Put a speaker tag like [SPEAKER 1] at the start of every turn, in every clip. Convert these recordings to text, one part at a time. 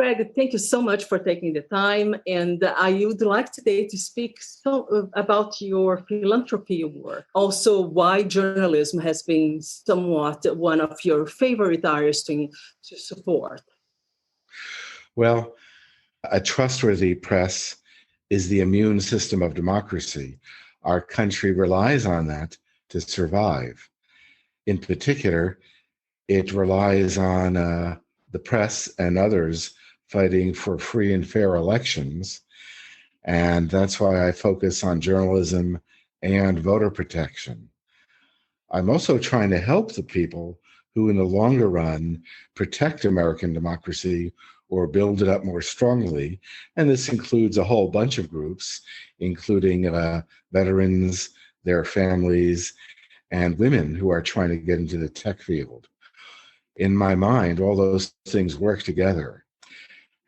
[SPEAKER 1] Craig, thank you so much for taking the time. And I would like today to speak about your philanthropy work. Also, why journalism has been somewhat one of your favorite areas to support.
[SPEAKER 2] Well, a trustworthy press is the immune system of democracy. Our country relies on that to survive. In particular, it relies on the press and others fighting for free and fair elections. And that's why I focus on journalism and voter protection. I'm also trying to help the people who, in the longer run, protect American democracy or build it up more strongly. And this includes a whole bunch of groups, including veterans, their families, and women who are trying to get into the tech field. In my mind, all those things work together.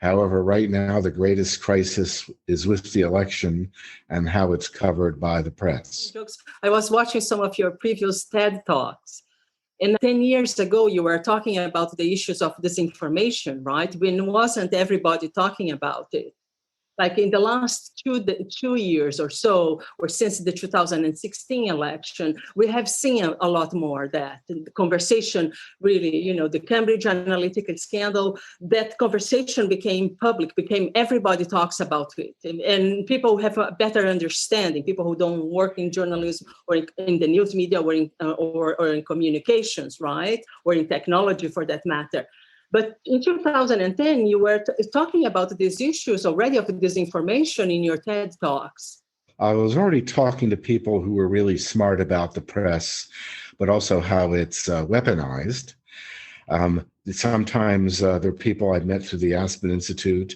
[SPEAKER 2] However, right now, the greatest crisis is with the election and how it's covered by the press.
[SPEAKER 1] I was watching some of your previous TED Talks. And 10 years ago, you were talking about the issues of disinformation, right? When wasn't everybody talking about it? Like in the last 2 years or so, or since the 2016 election, we have seen a lot more of that. The conversation really, the Cambridge Analytica scandal, that conversation became public, everybody talks about it. And people have a better understanding, people who don't work in journalism or in the news media or in communications, right? Or in technology for that matter. But in 2010, you were talking about these issues already of disinformation in your TED Talks.
[SPEAKER 2] I was already talking to people who were really smart about the press, but also how it's weaponized. Sometimes there are people I've met through the Aspen Institute,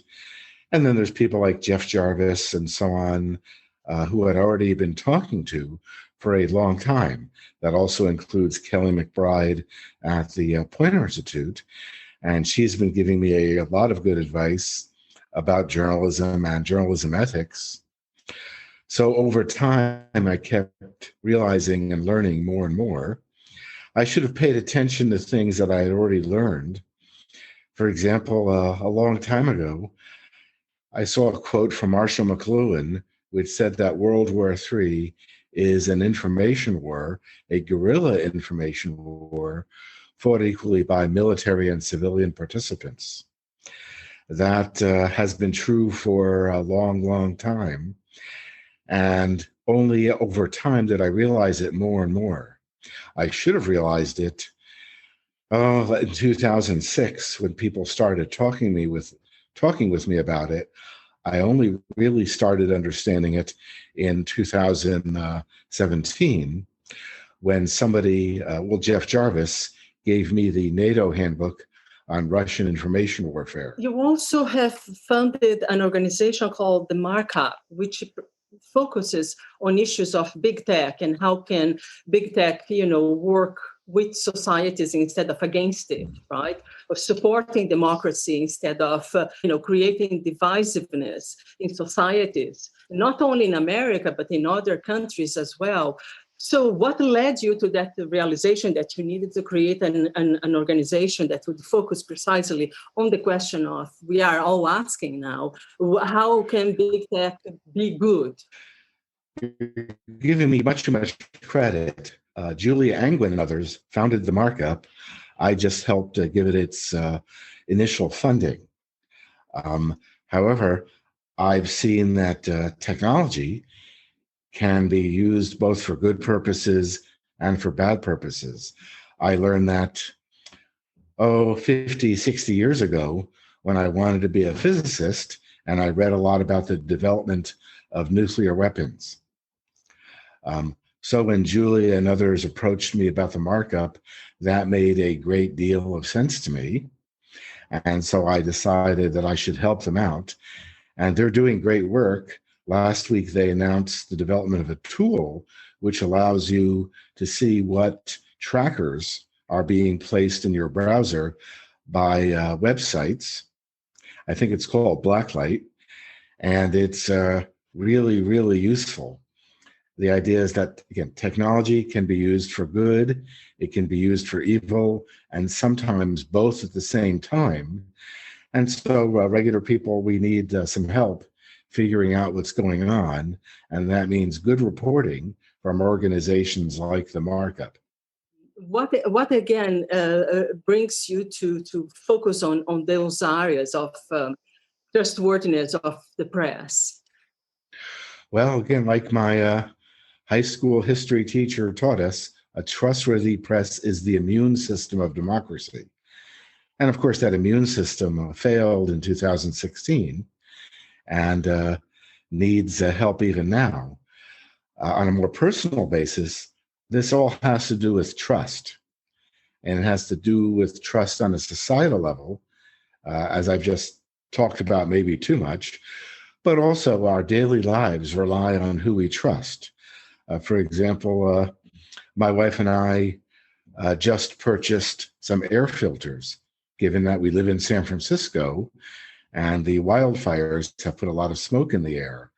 [SPEAKER 2] and then there's people like Jeff Jarvis and so on, who I'd already been talking to for a long time. That also includes Kelly McBride at the Poynter Institute. And she's been giving me a lot of good advice about journalism and journalism ethics. So over time, I kept realizing and learning more and more. I should have paid attention to things that I had already learned. For example, a long time ago, I saw a quote from Marshall McLuhan, which said that World War III is an information war, a guerrilla information war, fought equally by military and civilian participants. That has been true for a long, long time. And only over time did I realize it more and more. I should have realized it in 2006 when people started talking with me about it. I only really started understanding it in 2017 when somebody, Jeff Jarvis, gave me the NATO handbook on Russian information warfare.
[SPEAKER 1] You also have funded an organization called the Markup, which focuses on issues of big tech and how can big tech, work with societies instead of against it, right? Of supporting democracy instead of, creating divisiveness in societies, not only in America, but in other countries as well. So what led you to that realization that you needed to create an organization that would focus precisely on the question of, we are all asking now, how can big tech be good?
[SPEAKER 2] You're giving me much too much credit. Julia Angwin and others founded the Markup. I just helped give it its initial funding. However, I've seen that technology can be used both for good purposes and for bad purposes. I learned that, 50, 60 years ago when I wanted to be a physicist, and I read a lot about the development of nuclear weapons. So when Julia and others approached me about the Markup, that made a great deal of sense to me. And so I decided that I should help them out. And they're doing great work. Last week, they announced the development of a tool which allows you to see what trackers are being placed in your browser by websites. I think it's called Blacklight, and it's really, really useful. The idea is that, again, technology can be used for good, it can be used for evil, and sometimes both at the same time. And so regular people, we need some help figuring out what's going on. And that means good reporting from organizations like the Markup.
[SPEAKER 1] What again brings you to focus on those areas of trustworthiness of the press?
[SPEAKER 2] Well, again, like my high school history teacher taught us, a trustworthy press is the immune system of democracy. And of course, that immune system failed in 2016 and needs help even now. On a more personal basis, this all has to do with trust. And it has to do with trust on a societal level, as I've just talked about maybe too much, but also our daily lives rely on who we trust. For example, my wife and I just purchased some air filters, given that we live in San Francisco and the wildfires have put a lot of smoke in the air.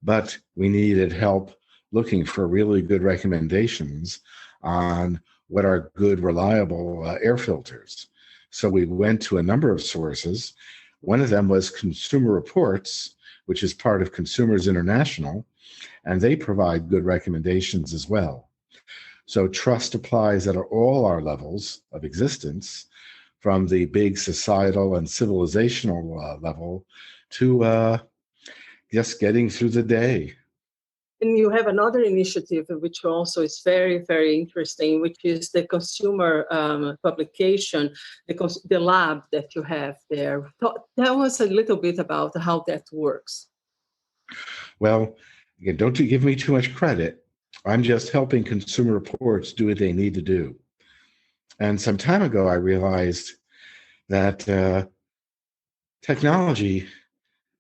[SPEAKER 2] But we needed help looking for really good recommendations on what are good, reliable air filters. So we went to a number of sources. One of them was Consumer Reports, which is part of Consumers International, and they provide good recommendations as well. So trust applies at all our levels of existence, from the big societal and civilizational level to just getting through the day.
[SPEAKER 1] And you have another initiative, which also is very, very interesting, which is the consumer publication, the lab that you have there. Tell us a little bit about how that works.
[SPEAKER 2] Well, again, don't you give me too much credit. I'm just helping Consumer Reports do what they need to do. And some time ago, I realized that technology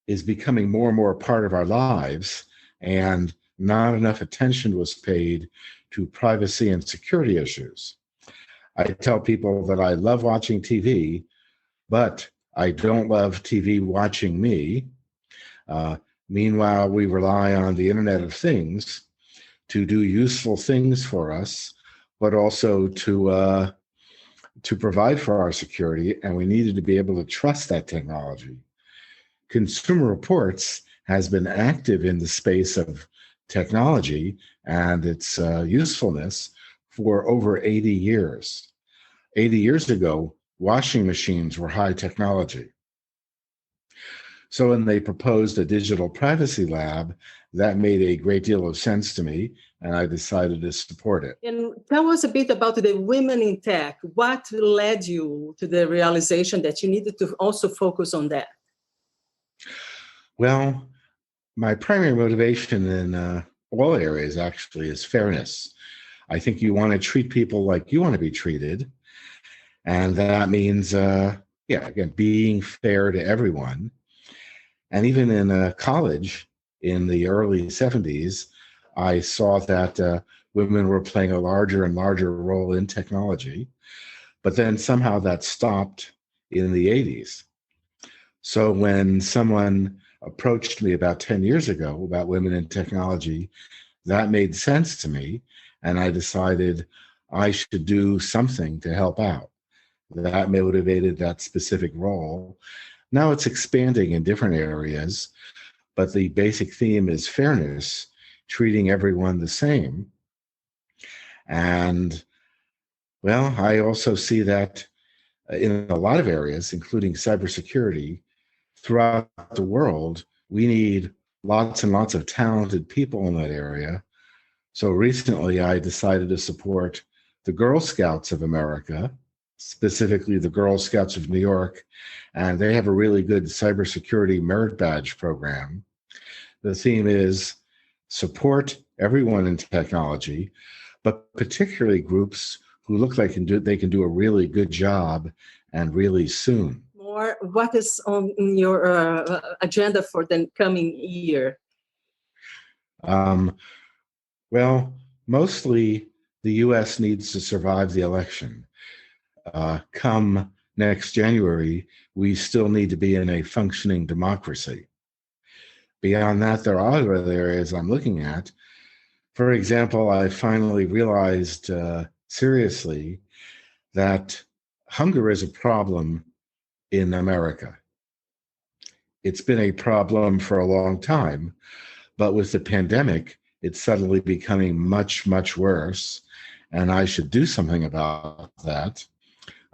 [SPEAKER 2] is becoming more and more a part of our lives, and not enough attention was paid to privacy and security issues. I tell people that I love watching TV, but I don't love TV watching me. Meanwhile, we rely on the Internet of Things to do useful things for us, but also to provide for our security, and we needed to be able to trust that technology. Consumer Reports has been active in the space of technology and its usefulness for over 80 years. 80 years ago, washing machines were high technology. So when they proposed a digital privacy lab, that made a great deal of sense to me, and I decided to support it.
[SPEAKER 1] And tell us a bit about the women in tech. What led you to the realization that you needed to also focus on that?
[SPEAKER 2] Well, my primary motivation in all areas actually is fairness. I think you want to treat people like you want to be treated. And that means, again, being fair to everyone. And even in college in the early 70s, I saw that women were playing a larger and larger role in technology. But then somehow that stopped in the 80s. So when someone approached me about 10 years ago about women in technology, that made sense to me. And I decided I should do something to help out. That motivated that specific role. Now it's expanding in different areas, but the basic theme is fairness, treating everyone the same. And, well, I also see that in a lot of areas, including cybersecurity, throughout the world, we need lots and lots of talented people in that area. So recently I decided to support the Girl Scouts of America, specifically the Girl Scouts of New York, and they have a really good cybersecurity merit badge program. The theme is support everyone in technology, but particularly groups who look like they can do a really good job and really soon.
[SPEAKER 1] What is on your agenda for the coming year?
[SPEAKER 2] Well, mostly the U.S. needs to survive the election. Come next January, we still need to be in a functioning democracy. Beyond that, there are other areas I'm looking at. For example, I finally realized seriously that hunger is a problem in America. it's been a problem for a long time, but with the pandemic, it's suddenly becoming much, much worse, and I should do something about that.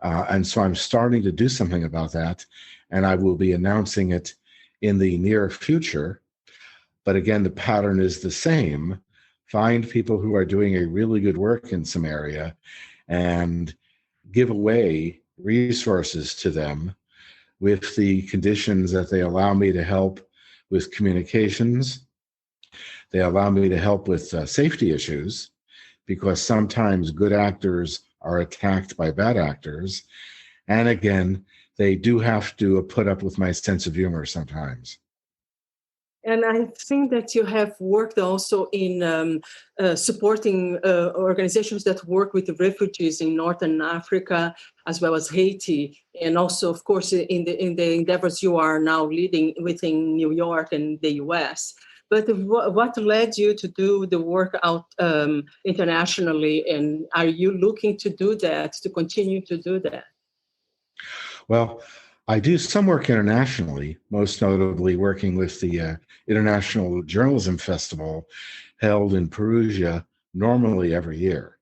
[SPEAKER 2] And so I'm starting to do something about that, and I will be announcing it in the near future. But again, the pattern is the same. Find people who are doing a really good work in some area and give away resources to them with the conditions that they allow me to help with communications. They allow me to help with safety issues, because sometimes good actors are attacked by bad actors. And again, they do have to put up with my sense of humor sometimes.
[SPEAKER 1] And I think that you have worked also in supporting organizations that work with refugees in Northern Africa, as well as Haiti, and also, of course, in the endeavors you are now leading within New York and the U.S. But what led you to do the work out internationally, and are you looking to do that, to continue to do that?
[SPEAKER 2] Well, I do some work internationally, most notably working with the International Journalism Festival held in Perugia normally every year.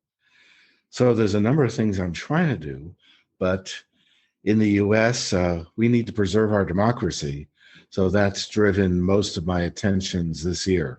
[SPEAKER 2] So there's a number of things I'm trying to do, but in the US, we need to preserve our democracy. So that's driven most of my attentions this year.